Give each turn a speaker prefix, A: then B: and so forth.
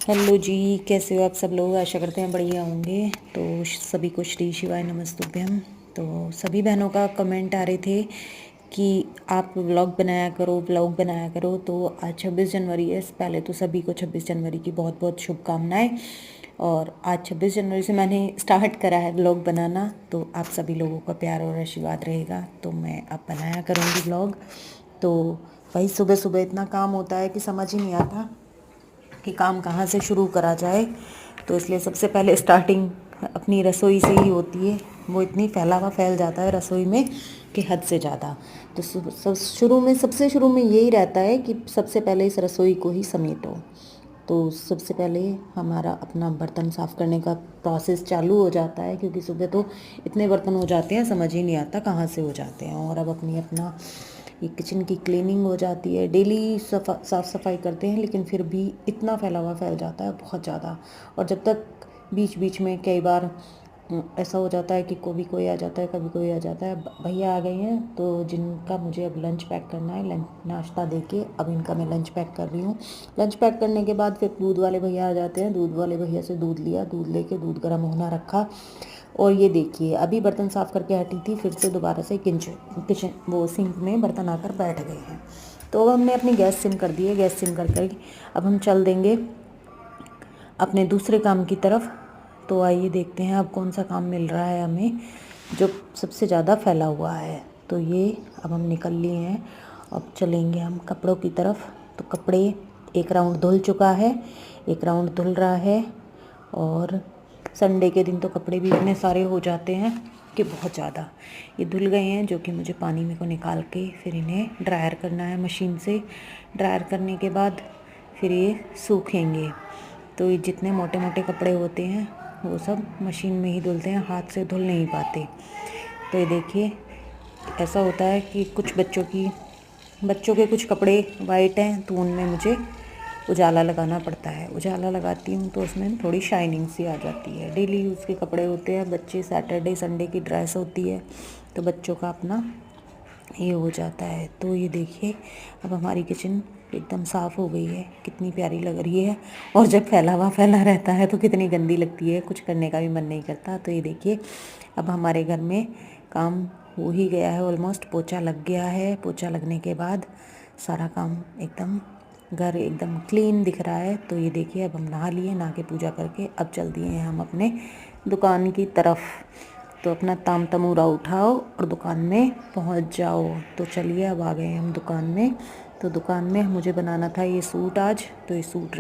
A: Hello जी, कैसे हो आप सब लोग। आशा करते हैं बढ़िया होंगे। तो सभी को श्री शिवाय नमस्तुभ्यम। तो सभी बहनों का कमेंट आ रहे थे कि आप व्लॉग बनाया करो, व्लॉग बनाया करो। तो आज 26 जनवरी है। पहले तो सभी को 26 जनवरी की बहुत बहुत शुभकामनाएं। और आज 26 जनवरी से मैंने स्टार्ट करा है व्लॉग बनाना, तो आप सभी लोगों का प्यार और आशीर्वाद रहेगा तो मैं अब बनाया करूँगी व्लॉग। तो भाई सुबह सुबह इतना काम होता है कि समझ ही नहीं आता कि काम कहाँ से शुरू करा जाए। तो इसलिए सबसे पहले स्टार्टिंग अपनी रसोई से ही होती है। वो इतनी फैल जाता है रसोई में कि हद से ज़्यादा। तो सबसे शुरू में यही रहता है कि सबसे पहले इस रसोई को ही समेटो। तो सबसे पहले हमारा अपना बर्तन साफ़ करने का प्रोसेस चालू हो जाता है, क्योंकि सुबह तो इतने बर्तन हो जाते हैं समझ ही नहीं आता कहाँ से हो जाते हैं। और अब अपना ये किचन की क्लीनिंग हो जाती है। डेली साफ़ सफाई करते हैं, लेकिन फिर भी इतना फैल जाता है बहुत ज़्यादा। और जब तक बीच बीच में कई बार ऐसा हो जाता है कि कभी कोई आ जाता है, कभी कोई आ जाता है। भैया आ गए हैं तो जिनका मुझे अब लंच पैक करना है, लंच नाश्ता देके अब इनका मैं लंच पैक कर रही हूँ। लंच पैक करने के बाद फिर दूध वाले भैया आ जाते हैं। दूध वाले भैया से दूध लिया, दूध लेके दूध गर्म होना रखा। और ये देखिए अभी बर्तन साफ़ करके हटी थी, फिर से दोबारा से किचन वो सिंक में बर्तन आकर बैठ गए हैं। तो अब हमने अपनी गैस सिम कर दी है। गैस सिम कर अब हम चल देंगे अपने दूसरे काम की तरफ। तो आइए देखते हैं अब कौन सा काम मिल रहा है हमें जो सबसे ज़्यादा फैला हुआ है। तो ये अब हम निकल लिए हैं। अब चलेंगे हम कपड़ों की तरफ। तो कपड़े एक राउंड धुल चुका है, एक राउंड धुल रहा है। और संडे के दिन तो कपड़े भी इतने सारे हो जाते हैं कि बहुत ज़्यादा। ये धुल गए हैं, जो कि मुझे पानी में को निकाल के फिर इन्हें ड्रायर करना है मशीन से। ड्रायर करने के बाद फिर ये सूखेंगे। तो ये जितने मोटे मोटे कपड़े होते हैं वो सब मशीन में ही धुलते हैं, हाथ से धुल नहीं पाते। तो ये देखिए ऐसा होता है कि कुछ बच्चों के कुछ कपड़े वाइट हैं तो उनमें मुझे उजाला लगाना पड़ता है। उजाला लगाती हूँ तो उसमें थोड़ी शाइनिंग सी आ जाती है। डेली यूज़ के कपड़े होते हैं, बच्चे सैटरडे संडे की ड्रेस होती है तो बच्चों का अपना ये हो जाता है। तो ये देखिए अब हमारी किचन एकदम साफ़ हो गई है, कितनी प्यारी लग रही है। और जब फैला रहता है तो कितनी गंदी लगती है, कुछ करने का भी मन नहीं करता। तो ये देखिए अब हमारे घर में काम हो ही गया है, ऑलमोस्ट पोछा लग गया है। पोछा लगने के बाद सारा काम एकदम घर एकदम क्लीन दिख रहा है। तो ये देखिए अब हम नहा लिए, नहा के पूजा करके अब चल दिए हैं हम अपने दुकान की तरफ। तो अपना ताम तमूरा उठाओ और दुकान में पहुंच जाओ। तो चलिए अब आ गए हम दुकान में। तो दुकान में मुझे बनाना था ये सूट आज। तो ये सूट